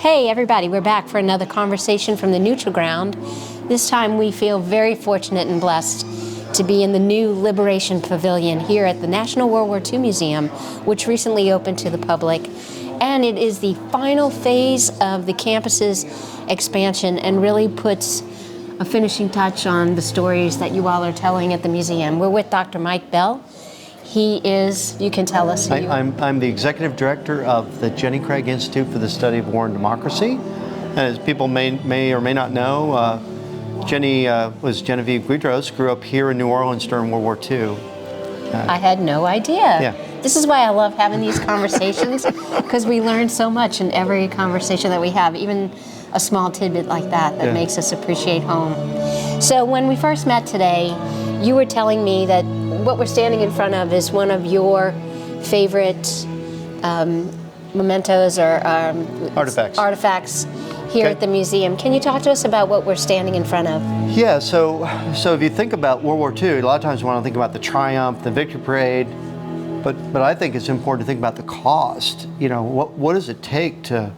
Hey everybody, we're back for another conversation from the neutral ground. This time we feel very fortunate and blessed to be in the new Liberation Pavilion here at the National World War II Museum, which recently opened to the public. And it is the final phase of the campus's expansion and really puts a finishing touch on the stories that you all are telling at the museum. We're with Dr. Mike Bell. He is, you can tell us. I'm the executive director of the Jenny Craig Institute for the Study of War and Democracy. And as people may or may not know, Jenny was Genevieve Guidros, grew up here in New Orleans during World War II. I had no idea. Yeah. This is why I love having these conversations, because we learn so much in every conversation that we have, even a small tidbit like that makes us appreciate home. So when we first met today, you were telling me that what we're standing in front of is one of your favorite mementos or artifacts here at the museum. Can you talk to us about what we're standing in front of? Yeah, so if you think about World War II, a lot of times we want to think about the triumph, the victory parade, but I think it's important to think about the cost. You know, what does it take to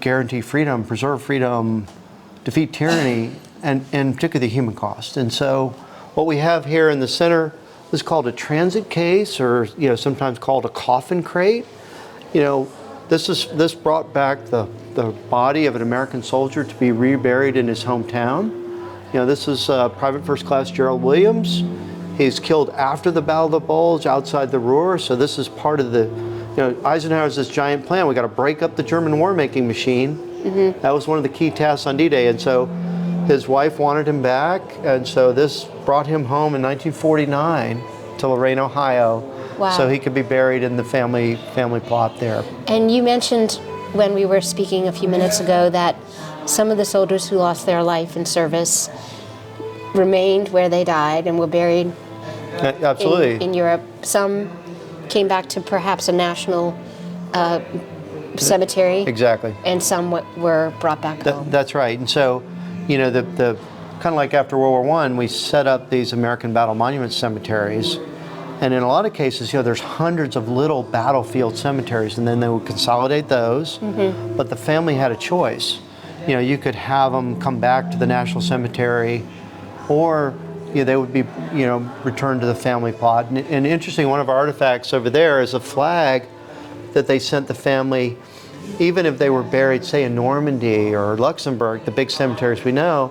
guarantee freedom, preserve freedom, defeat tyranny, and particularly the human cost. And so what we have here in the center is called a transit case, or sometimes called a coffin crate. This brought back the body of an American soldier to be reburied in his hometown. This is Private First Class Gerald Williams. He's killed after the Battle of the Bulge outside the Ruhr. So this is part of the, Eisenhower's this giant plan. We got to break up the German war-making machine. Mm-hmm. That was one of the key tasks on D-Day. And so his wife wanted him back, and so this brought him home in 1949 to Lorain, Ohio. Wow. So he could be buried in the family plot there. And you mentioned when we were speaking a few minutes ago that some of the soldiers who lost their life in service remained where they died and were buried absolutely in Europe. Some came back to perhaps a national cemetery. Exactly. And some were brought back home. That's right. And so, the kind of like after World War I, we set up these American Battle Monument cemeteries. And in a lot of cases, there's hundreds of little battlefield cemeteries, and then they would consolidate those. Mm-hmm. But the family had a choice. You could have them come back to the National Cemetery, or they would be, returned to the family plot. And interesting, one of our artifacts over there is a flag that they sent the family, even if they were buried, say, in Normandy or Luxembourg, the big cemeteries we know.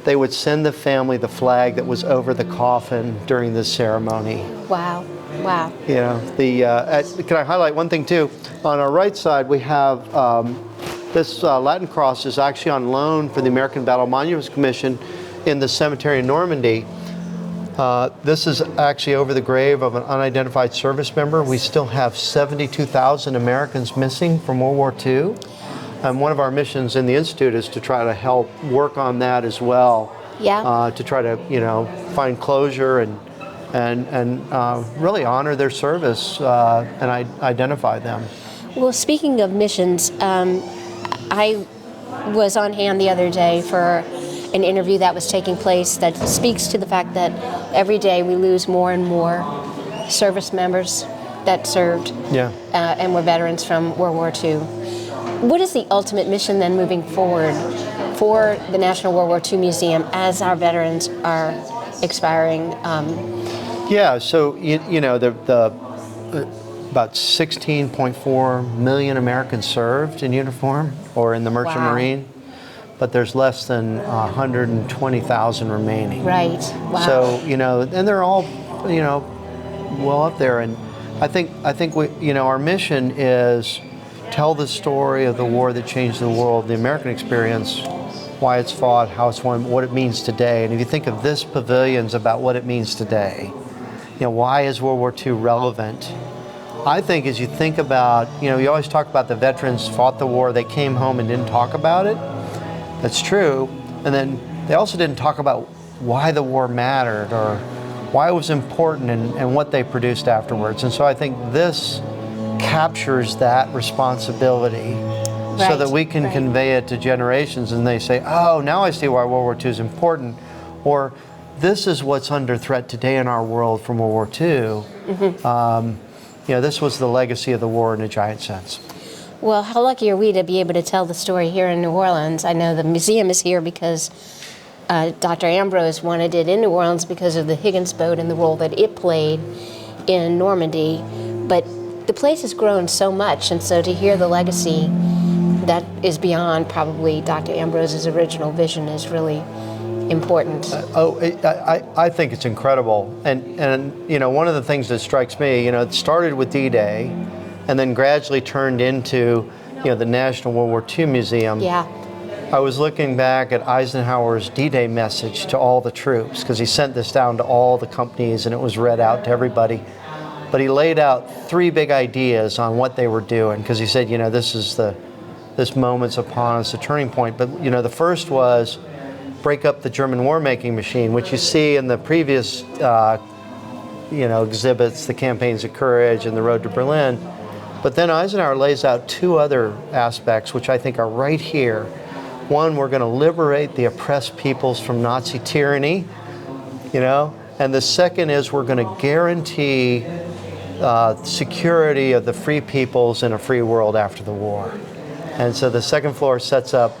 They would send the family the flag that was over the coffin during this ceremony. Wow, wow. Can I highlight one thing too? On our right side, we have this Latin cross is actually on loan for the American Battle Monuments Commission in the cemetery in Normandy. This is actually over the grave of an unidentified service member. We still have 72,000 Americans missing from World War II. And one of our missions in the Institute is to try to help work on that as well. Yeah. To try to, find closure and really honor their service and identify them. Well, speaking of missions, I was on hand the other day for an interview that was taking place that speaks to the fact that every day we lose more and more service members that served and were veterans from World War II. What is the ultimate mission then moving forward for the National World War II Museum as our veterans are expiring? So about 16.4 million Americans served in uniform or in the Merchant Marine, but there's less than 120,000 remaining. Right. Wow. So and they're all well up there, and I think we our mission is tell the story of the war that changed the world, the American experience, why it's fought, how it's won, what it means today. And if you think of this pavilion's about what it means today, why is World War II relevant? I think as you think about, you always talk about the veterans fought the war, they came home and didn't talk about it. That's true. And then they also didn't talk about why the war mattered or why it was important and what they produced afterwards. And so I think this captures that responsibility so that we can convey it to generations, and they say, oh, now I see why World War II is important, or this is what's under threat today in our world from World War II. Mm-hmm. This was the legacy of the war in a giant sense. Well, how lucky are we to be able to tell the story here in New Orleans? I know the museum is here because Dr. Ambrose wanted it in New Orleans because of the Higgins boat and the role that it played in Normandy. But the place has grown so much, and so to hear the legacy that is beyond probably Dr. Ambrose's original vision is really important. I think it's incredible. And you know, one of the things that strikes me, you know, it started with D-Day and then gradually turned into, you know, the National World War II Museum. Yeah. I was looking back at Eisenhower's D-Day message to all the troops, because he sent this down to all the companies and it was read out to everybody. But he laid out 3 big ideas on what they were doing, because he said, you know, this moment's upon us, a turning point. But, you know, the first was break up the German war-making machine, which you see in the previous, you know, exhibits, the Campaigns of Courage and the Road to Berlin. But then Eisenhower lays out 2 other aspects, which I think are right here. One, we're going to liberate the oppressed peoples from Nazi tyranny, you know, and the second is we're going to guarantee security of the free peoples in a free world after the war. And so the second floor sets up,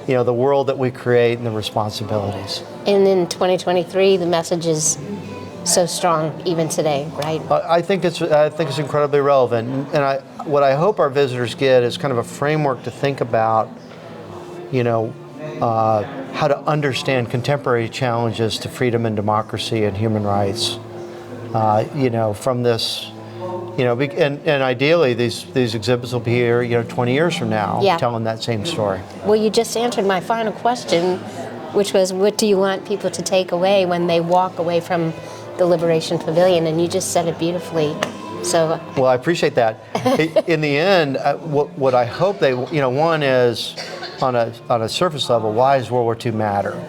you know, the world that we create and the responsibilities. And in 2023, the message is so strong even today, right? I think it's incredibly relevant, and what I hope our visitors get is kind of a framework to think about, you know, how to understand contemporary challenges to freedom and democracy and human rights. You know, from this, you know, and ideally these exhibits will be here, you know, 20 years from now, yeah, telling that same story. Well, you just answered my final question, which was, what do you want people to take away when they walk away from the Liberation Pavilion? And you just said it beautifully. So. Well, I appreciate that. In the end, what I hope they, you know, one is on a surface level, why does World War II matter?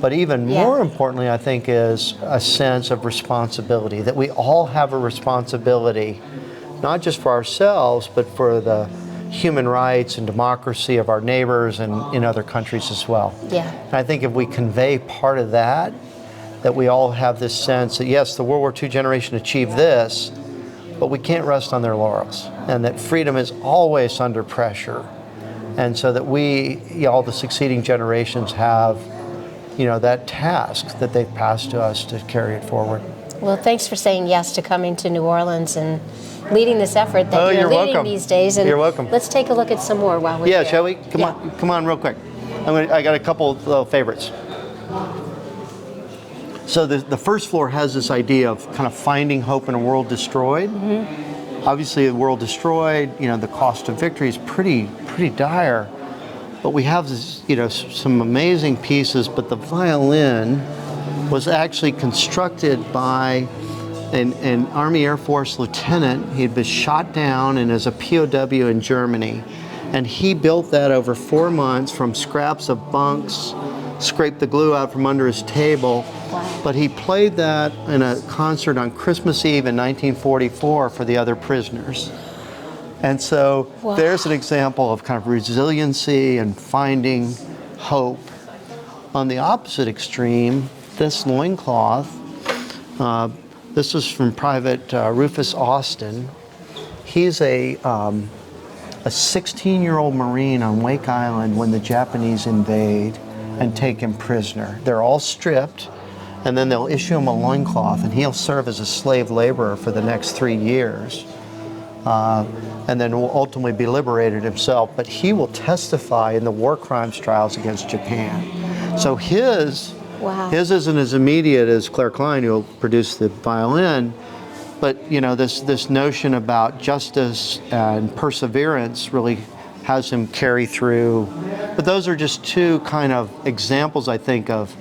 But even more importantly, I think, is a sense of responsibility, that we all have a responsibility, not just for ourselves, but for the human rights and democracy of our neighbors and in other countries as well. Yeah. And I think if we convey part of that we all have this sense that, yes, the World War II generation achieved this, but we can't rest on their laurels, and that freedom is always under pressure. And so that we, you know, all the succeeding generations have, you know, that task that they've passed to us to carry it forward. Well, thanks for saying yes to coming to New Orleans and leading this effort that you're leading welcome. These days. And you're welcome. Let's take a look at some more while we're here. Yeah, shall we? Come on real quick. I got a couple of little favorites. So the first floor has this idea of kind of finding hope in a world destroyed. Mm-hmm. Obviously, the world destroyed, you know, the cost of victory is pretty dire. But we have this, you know, some amazing pieces. But the violin was actually constructed by an Army Air Force lieutenant. He'd been shot down and as a POW in Germany. And he built that over 4 months from scraps of bunks, scraped the glue out from under his table. Wow. But he played that in a concert on Christmas Eve in 1944 for the other prisoners. And so there's an example of kind of resiliency and finding hope. On the opposite extreme, this loincloth, this was from Private Rufus Austin. He's a 16-year-old Marine on Wake Island when the Japanese invade and take him prisoner. They're all stripped, and then they'll issue him a loincloth, and he'll serve as a slave laborer for the next 3 years. And then will ultimately be liberated himself. But he will testify in the war crimes trials against Japan. So his isn't as immediate as Claire Klein, who will produce the violin. But you know, this notion about justice and perseverance really has him carry through. But those are just 2 kind of examples, I think, of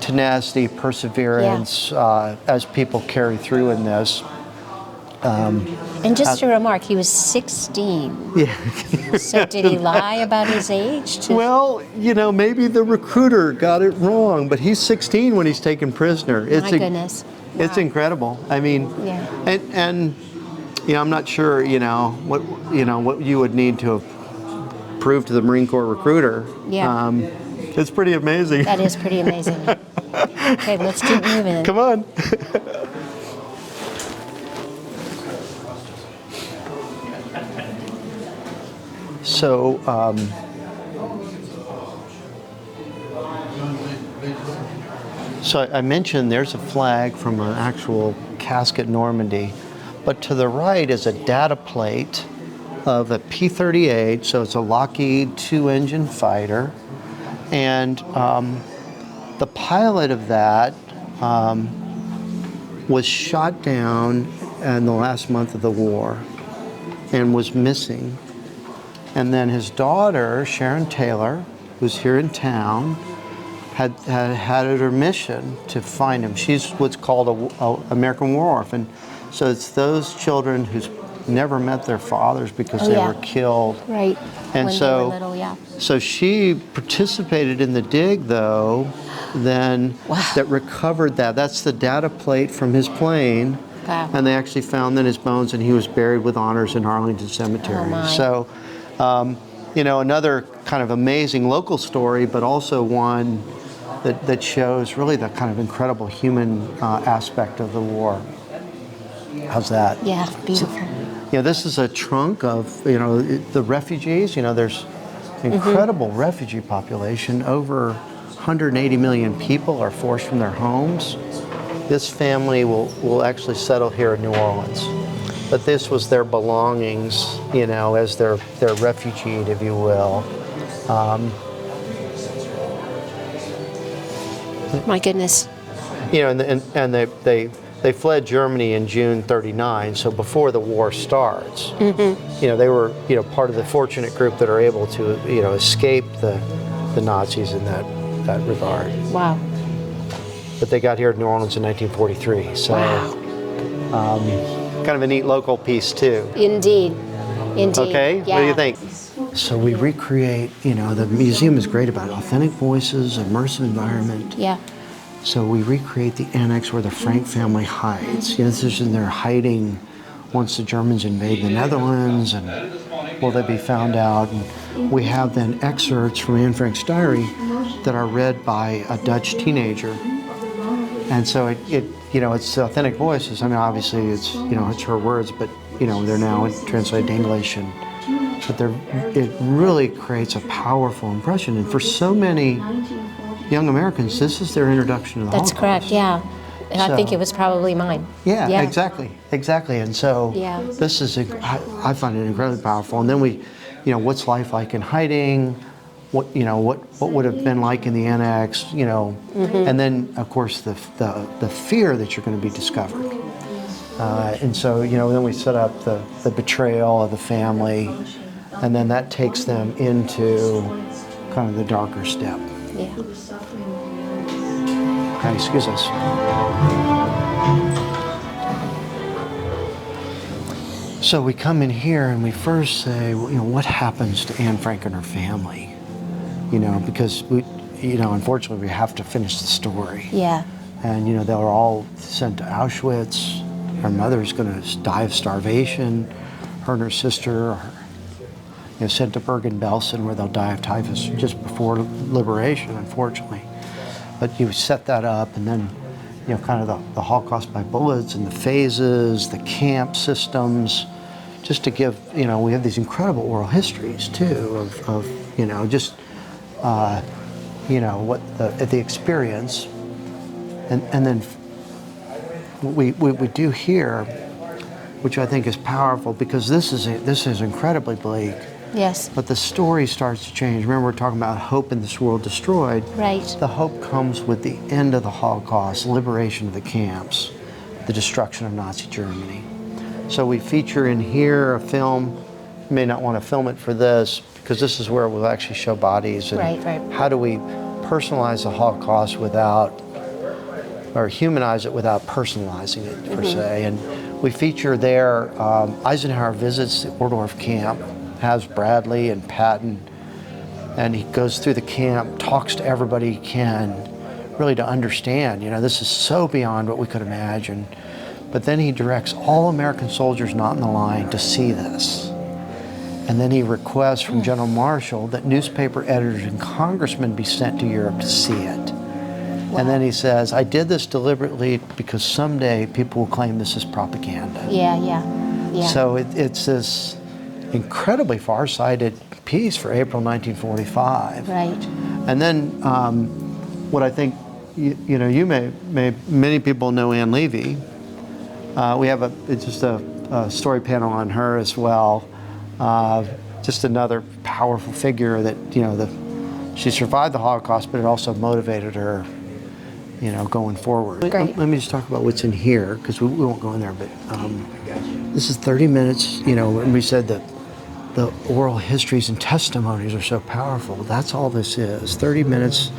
tenacity, perseverance, as people carry through in this. And just a remark, he was 16. Yeah. So did he lie about his age? Well, you know, maybe the recruiter got it wrong, but he's 16 when he's taken prisoner. My goodness. Wow. It's incredible. I mean, and you know, I'm not sure, you know, what you would need to have proved to the Marine Corps recruiter. Yeah. It's pretty amazing. That is pretty amazing. Okay, let's keep moving. Come on. So, so I mentioned there's a flag from an actual casket Normandy, but to the right is a data plate of a P-38, so it's a Lockheed 2-engine fighter, and the pilot of that was shot down in the last month of the war and was missing. And then his daughter, Sharon Taylor, who's here in town, had it her mission to find him. She's what's called a American War Orphan. So it's those children who's never met their fathers because they were killed. Right. And when so, they were little, yeah. So she participated in the dig, though, then that recovered that. That's the data plate from his plane. Wow. And they actually found then his bones, and he was buried with honors in Arlington Cemetery. Oh my. So, you know, another kind of amazing local story, but also one that shows really the kind of incredible human aspect of the war. How's that? Yeah, beautiful. You know, this is a trunk of, you know, the refugees. You know, there's incredible refugee population. Over 180 million people are forced from their homes. This family will actually settle here in New Orleans. But this was their belongings, you know, as their refugee, if you will. My goodness. You know, and they fled Germany in June '39, so before the war starts. You know, they were, you know, part of the fortunate group that are able to, you know, escape the Nazis in that regard. Wow. But they got here to New Orleans in 1943, so kind of a neat local piece too. Indeed. Indeed. Okay, Yeah. what do you think? So we recreate, you know, the museum is great about authentic voices, immersive environment. Yeah. So we recreate the annex where the Frank family hides. You know, this is in there hiding once the Germans invade the Netherlands, and will they be found out? And we have then excerpts from Anne Frank's diary that are read by a Dutch teenager. And so it you know, it's authentic voices. I mean, obviously it's, you know, it's her words, but, you know, they're now translated to English, but it really creates a powerful impression. And for so many young Americans, this is their introduction to the That's Holocaust. correct, yeah. And I think So- it was probably mine. Yeah, exactly. And so Yeah. this is, I find it incredibly powerful. And then we, you know, what's life like in hiding? What, you know, what would have been like in the annex, you know, and then of course the fear that you're going to be discovered. And so, you know, then we set up the betrayal of the family, and then that takes them into kind of the darker step. Yeah. Okay, excuse us. So we come in here and we first say, well, you know, what happens to Anne Frank and her family? You know, because we, you know, unfortunately we have to finish the story. Yeah. And, you know, they were all sent to Auschwitz. Her mother's going to die of starvation. Her and her sister are, you know, sent to Bergen-Belsen, where they'll die of typhus just before liberation, unfortunately. But you set that up, and then, you know, kind of the Holocaust by bullets and the phases, the camp systems, just to give, you know, we have these incredible oral histories too of you know, just, you know, what the experience, and then we do here, which I think is powerful, because this is incredibly bleak. Yes. But the story starts to change. Remember, we're talking about hope in this world destroyed. Right. The hope comes with the end of the Holocaust, liberation of the camps, the destruction of Nazi Germany. So we feature in here a film. You may not want to film it for this, because this is where we'll actually show bodies. And Right. how do we personalize the Holocaust without, or humanize it without personalizing it, per se. And we feature there, Eisenhower visits the Ohrdorf camp, has Bradley and Patton, and he goes through the camp, talks to everybody he can, really to understand, you know, this is so beyond what we could imagine. But then he directs all American soldiers not in the line to see this. And then he requests from General Marshall that newspaper editors and congressmen be sent to Europe to see it. Wow. And then he says, I did this deliberately because someday people will claim this is propaganda. Yeah. So it's this incredibly far-sighted peace for April 1945. Right. And then what I think, many people know Ann Levy. We have just a story panel on her as well. Just another powerful figure that, she survived the Holocaust, but it also motivated her, going forward. Great. Let me just talk about what's in here, because we won't go in there, but this is 30 minutes, when we said that the oral histories and testimonies are so powerful. That's all this is. 30 minutes,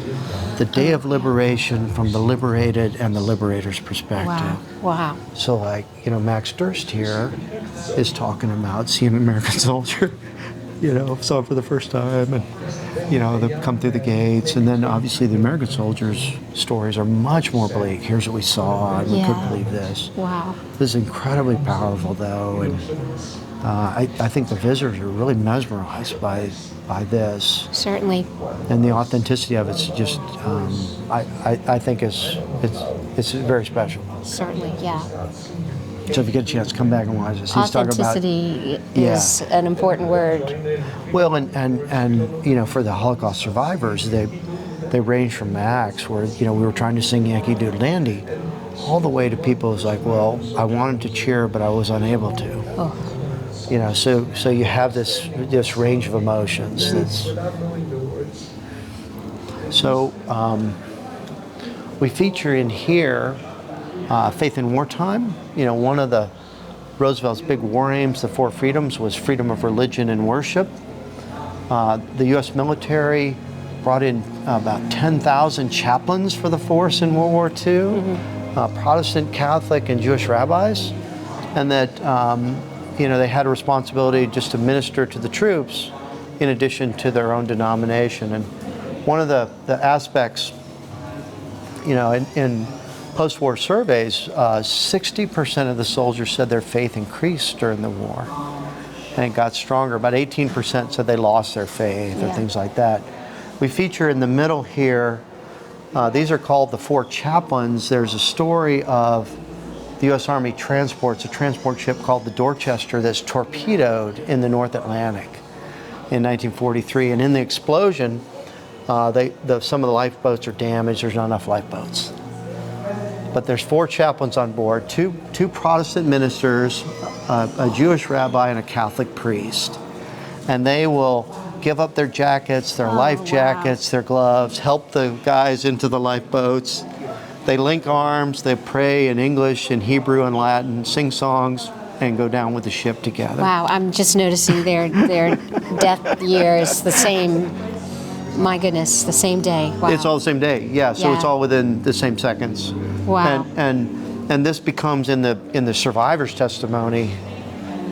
the day of liberation from the liberated and the liberator's perspective. Wow. So Max Durst here is talking about seeing an American soldier, saw it for the first time, and, they come through the gates. And then obviously the American soldiers' stories are much more bleak. Here's what we saw, and we couldn't believe this. Wow. This is incredibly powerful, though, and I think the visitors are really mesmerized by this. Certainly. And the authenticity of it's just, I think it's very special. Certainly, yeah. So if you get a chance, come back and watch this. He's talking about Authenticity is an important word. Well, and for the Holocaust survivors, they range from Max, where we were trying to sing Yankee Doodle Dandy, all the way to people who's like, well, I wanted to cheer, but I was unable to. Oh. So you have this range of emotions. So we feature in here faith in wartime. One of the Roosevelt's big war aims, the 4 freedoms, was freedom of religion and worship. The U.S. military brought in about 10,000 chaplains for the force in World War II, Protestant, Catholic, and Jewish rabbis, and that they had a responsibility just to minister to the troops in addition to their own denomination. And one of the aspects, in post-war surveys, 60% of the soldiers said their faith increased during the war, and it got stronger. About 18% said they lost their faith or things like that. We feature in the middle here, these are called the 4 chaplains. There's a story of the U.S. Army transports a transport ship called the Dorchester that's torpedoed in the North Atlantic in 1943. And in the explosion, some of the lifeboats are damaged. There's not enough lifeboats. But there's 4 chaplains on board, two Protestant ministers, a Jewish rabbi, and a Catholic priest. And they will give up their jackets, their life jackets, their gloves, help the guys into the lifeboats. They link arms, they pray in English, in Hebrew, and Latin, sing songs, and go down with the ship together. Wow, I'm just noticing their death years the same. My goodness, the same day. Wow. It's all the same day, yeah. So it's all within the same seconds. Wow. And this becomes in the survivor's testimony.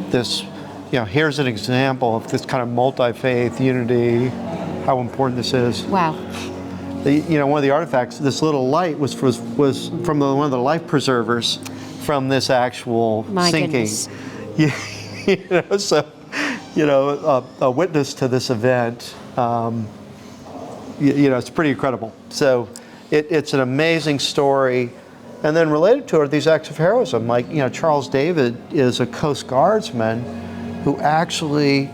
This, here's an example of this kind of multi-faith unity. How important this is. Wow. One of the artifacts, this little light was from one of the life preservers from this actual sinking. Goodness. So, a witness to this event. It's pretty incredible. So, it's an amazing story, and then related to it, these acts of heroism. Like Charles David is a Coast Guardsman who actually.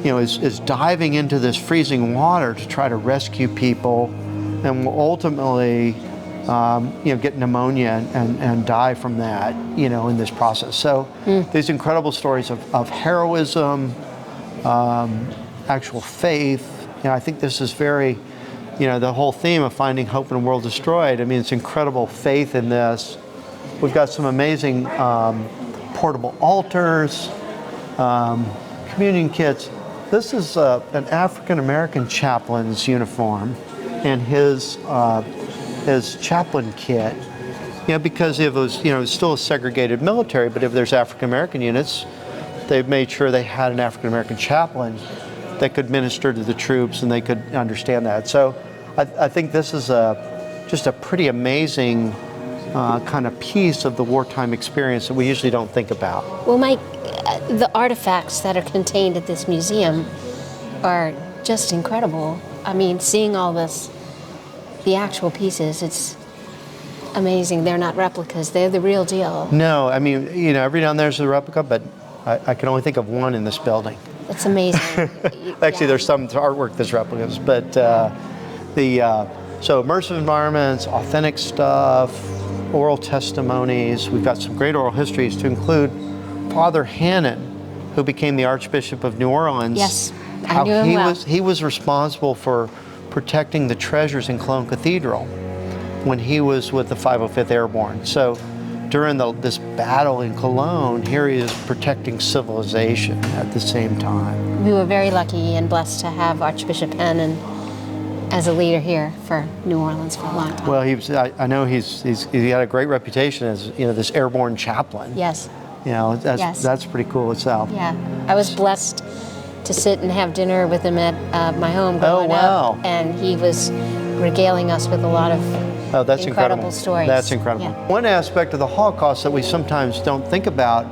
Is diving into this freezing water to try to rescue people, and will ultimately, get pneumonia and die from that, in this process. So these incredible stories of heroism, actual faith. I think this is very, the whole theme of finding hope in a world destroyed. I mean, it's incredible faith in this. We've got some amazing portable altars, communion kits. This is an African-American chaplain's uniform and his chaplain kit. Because it was, it's still a segregated military, but if there's African-American units, they've made sure they had an African-American chaplain that could minister to the troops, and they could understand that. So I think this is just a pretty amazing kind of piece of the wartime experience that we usually don't think about. Well, Mike, the artifacts that are contained at this museum are just incredible. I mean, seeing all this, the actual pieces, it's amazing. They're not replicas, they're the real deal. No, I mean, every down there's a replica, but I can only think of one in this building. It's amazing. Actually, there's some artwork that's replicas, but so immersive environments, authentic stuff, oral testimonies. We've got some great oral histories to include Father Hannon, who became the Archbishop of New Orleans. Yes, I knew him well. He was responsible for protecting the treasures in Cologne Cathedral when he was with the 505th Airborne. So during this battle in Cologne, here he is protecting civilization at the same time. We were very lucky and blessed to have Archbishop Hannon as a leader here for New Orleans for a long time. Well, I know he's got a great reputation as this airborne chaplain. Yes. That's pretty cool itself. Yeah, I was blessed to sit and have dinner with him at my home growing up, and he was regaling us with a lot of incredible stories. That's incredible. Yeah. One aspect of the Holocaust that we sometimes don't think about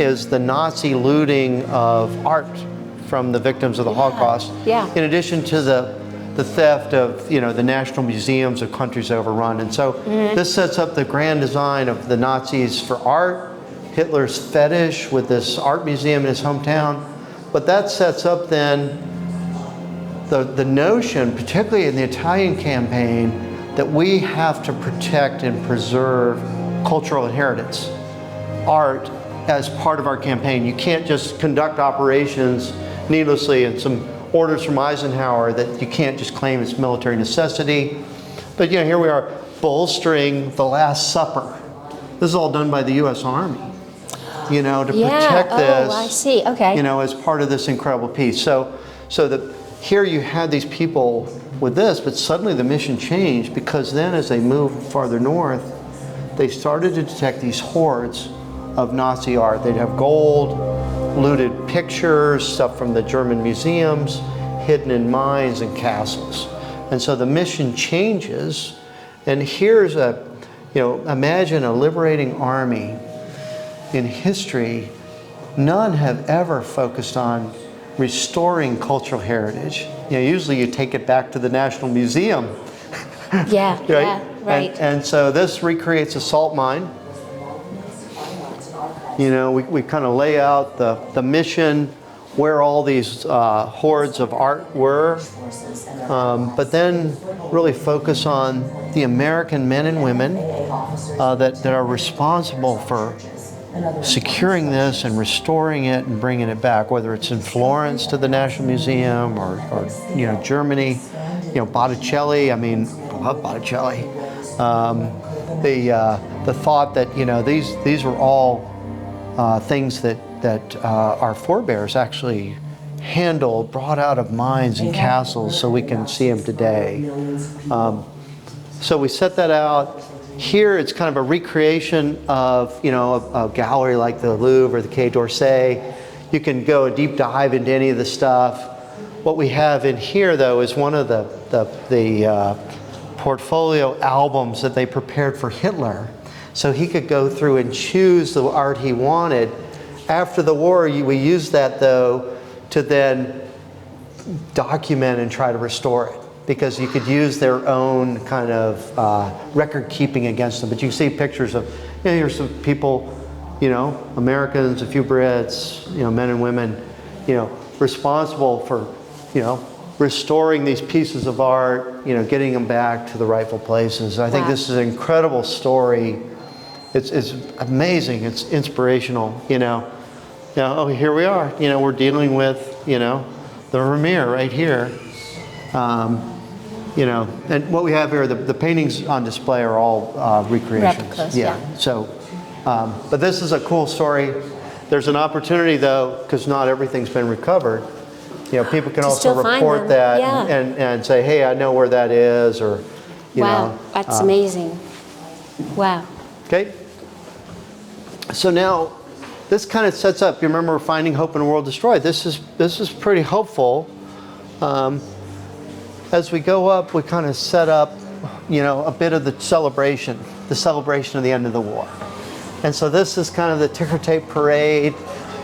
is the Nazi looting of art from the victims of the Holocaust. Yeah. In addition to the theft of the national museums of countries overrun, and so this sets up the grand design of the Nazis for art. Hitler's fetish with this art museum in his hometown, but that sets up then the notion, particularly in the Italian campaign, that we have to protect and preserve cultural inheritance, art, as part of our campaign. You can't just conduct operations needlessly and some orders from Eisenhower that you can't just claim it's military necessity. But here we are bolstering the Last Supper. This is all done by the U.S. Army. To protect this. Oh, I see. Okay. As part of this incredible piece. So that here you had these people with this, but suddenly the mission changed, because then as they moved farther north, they started to detect these hordes of Nazi art. They'd have gold, looted pictures, stuff from the German museums, hidden in mines and castles. And so the mission changes, and here's imagine a liberating army. In history, none have ever focused on restoring cultural heritage. Usually you take it back to the National Museum. Yeah, right? Yeah, right. And so this recreates a salt mine. We kind of lay out the mission, where all these hordes of art were, but then really focus on the American men and women that are responsible for securing this and restoring it and bringing it back, whether it's in Florence to the National Museum or Germany, Botticelli. I love Botticelli. The thought that these were all things that our forebears actually handled, brought out of mines and castles, so we can see them today. So we set that out. Here it's kind of a recreation of a gallery like the Louvre or the Quai d'Orsay. You can go a deep dive into any of the stuff. What we have in here, though, is one of the portfolio albums that they prepared for Hitler, so he could go through and choose the art he wanted. After the war, we used that, though, to then document and try to restore it, because you could use their own kind of record keeping against them. But you can see pictures of, here's some people, Americans, a few Brits, men and women, responsible for, restoring these pieces of art, getting them back to the rightful places. I think this is an incredible story. It's amazing. It's inspirational. Oh, here we are. We're dealing with, the Vermeer right here. And what we have here, the paintings on display are all recreations. Replicas, yeah. So, but this is a cool story. There's an opportunity, though, because not everything's been recovered. People can also report that and say, hey, I know where that is, or, Wow, that's amazing. Wow. Okay. So now, this kind of sets up. You remember Finding Hope in a World Destroyed. This is pretty hopeful. As we go up, we kind of set up, a bit of the celebration of the end of the war. And so this is kind of the ticker tape parade.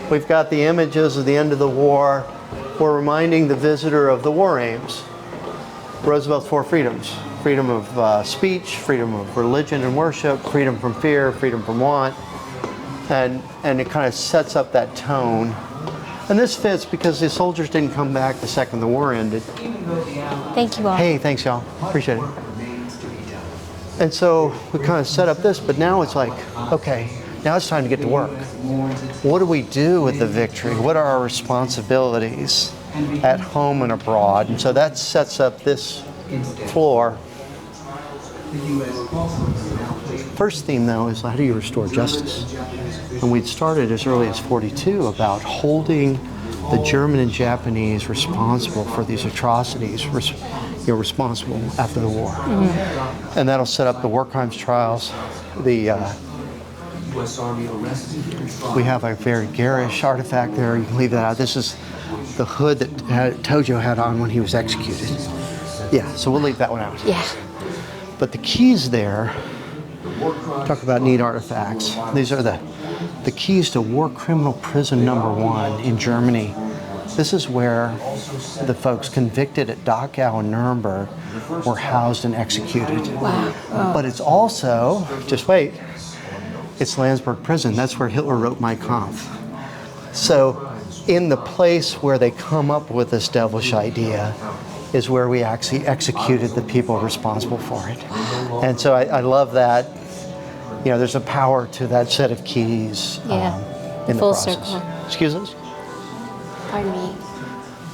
We've got the images of the end of the war. We're reminding the visitor of the war aims. Roosevelt's 4 freedoms. Freedom of speech, freedom of religion and worship, freedom from fear, freedom from want. And it kind of sets up that tone. And this fits because the soldiers didn't come back the second the war ended. Thank you all. Hey, thanks y'all. Appreciate it. And so we kind of set up this, but now it's like, okay, now it's time to get to work. What do we do with the victory? What are our responsibilities at home and abroad? And so that sets up this floor. First theme, though, is how do you restore justice? And we'd started as early as 42 about holding the German and Japanese responsible for these atrocities, responsible after the war. And that'll set up the war crimes trials. We have a very garish artifact there. You can leave that out. This is the hood that Tojo had on when he was executed. Yeah, so we'll leave that one out. Yeah. But the keys there, talk about neat artifacts. These are the keys to War Criminal Prison #1 in Germany. This is where the folks convicted at Dachau and Nuremberg were housed and executed. Wow. Oh. But it's also, just wait, it's Landsberg Prison. That's where Hitler wrote Mein Kampf. So in the place where they come up with this devilish idea is where we actually executed the people responsible for it. And so I love that. You know, there's a power to that set of keys in the full process. circle. Excuse us? Pardon me.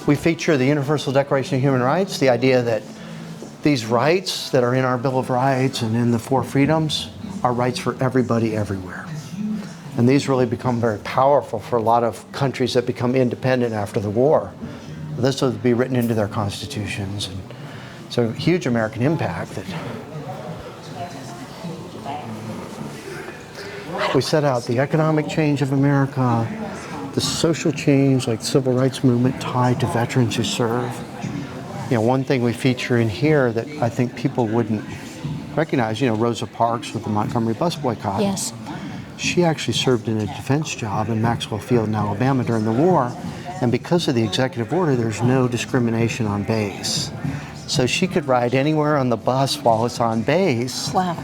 We feature the Universal Declaration of Human Rights, the idea that these rights that are in our Bill of Rights and in the four freedoms are rights for everybody everywhere. And these really become very powerful for a lot of countries that become independent after the war. This will be written into their constitutions. And so huge American impact that we set out the economic change of America, the social change like the civil rights movement tied to veterans who serve. You know, one thing we feature in here that I think people wouldn't recognize, you know, Rosa Parks with the Montgomery bus boycott. Yes. She actually served in a defense job in Maxwell Field in Alabama during the war. And because of the executive order, there's no discrimination on base. So she could ride anywhere on the bus while it's on base. Wow.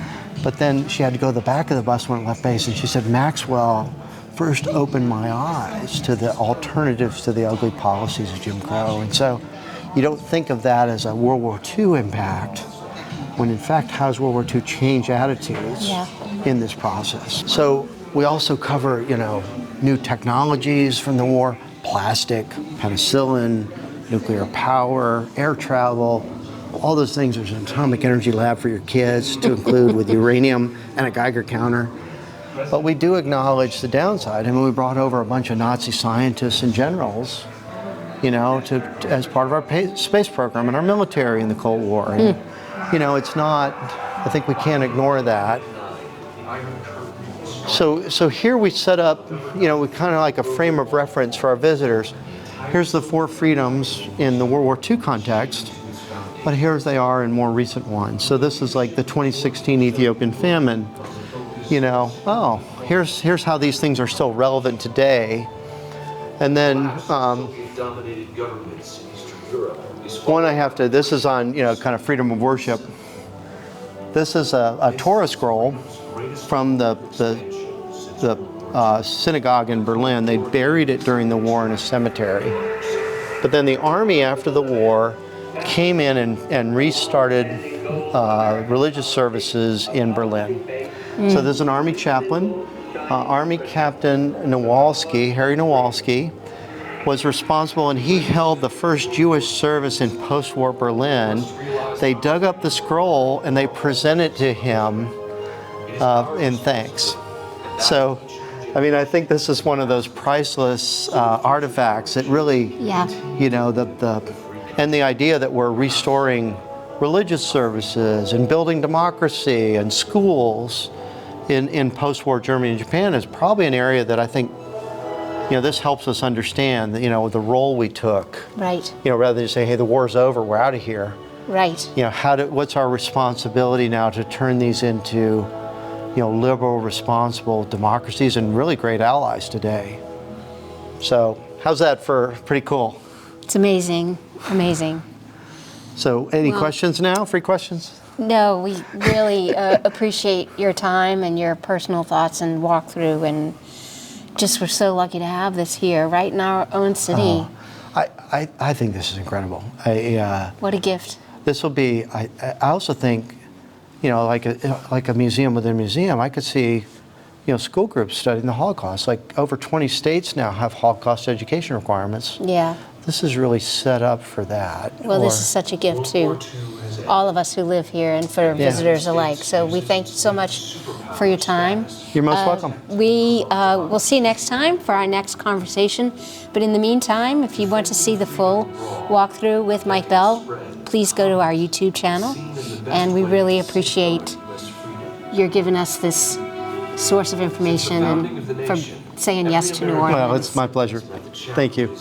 But then she had to go to the back of the bus when it left base. And she said, Maxwell first opened my eyes to the alternatives to the ugly policies of Jim Crow. And so you don't think of that as a World War II impact, when in fact, how does World War II change attitudes in this process? So we also cover, you know, new technologies from the war, plastic, penicillin, nuclear power, air travel, all those things. There's an atomic energy lab for your kids to include with uranium and a Geiger counter. But we do acknowledge the downside. I mean, we brought over a bunch of Nazi scientists and generals, you know, as part of our space program and our military in the Cold War. And, you know, it's not, I think we can't ignore that. So here we set up, you know, we kind of like a frame of reference for our visitors. Here's the four freedoms in the World War II context, but here's they are in more recent ones. So this is like the 2016 Ethiopian famine. You know, oh, here's how these things are still relevant today. And then one I have to, this is on, you know, kind of freedom of worship. This is a Torah scroll from the synagogue in Berlin. They buried it during the war in a cemetery. But then the army after the war came in and restarted religious services in Berlin. So there's an army chaplain, Army Captain Nowalski, Harry Nowalski, was responsible, and he held the first Jewish service in post-war Berlin. They dug up the scroll and they presented it to him in thanks. So, I mean, I think this is one of those priceless artifacts that really, you know, and the idea that we're restoring religious services and building democracy and schools in post-war Germany and Japan is probably an area that I think, you know, this helps us understand, you know, the role we took. Right. You know, rather than say, hey, the war's over, we're out of here. Right. You know, what's our responsibility now to turn these into, you know, liberal, responsible democracies and really great allies today. So how's that for pretty cool? It's amazing. Amazing. So any questions now? Free questions? No, we really appreciate your time and your personal thoughts and walkthrough, and just we're so lucky to have this here, right in our own city. I think this is incredible. What a gift. This will be. I also think, like a museum within a museum. I could see, school groups studying the Holocaust. Like over 20 states now have Holocaust education requirements. Yeah. This is really set up for that. Well, this is such a gift to all of us who live here and for visitors alike. So we thank you so much for your time. You're most welcome. We will see you next time for our next conversation. But in the meantime, if you want to see the full walkthrough with Mike Bell, please go to our YouTube channel. And we really appreciate your giving us this source of information and for saying yes to New Orleans. Well, it's my pleasure. Thank you.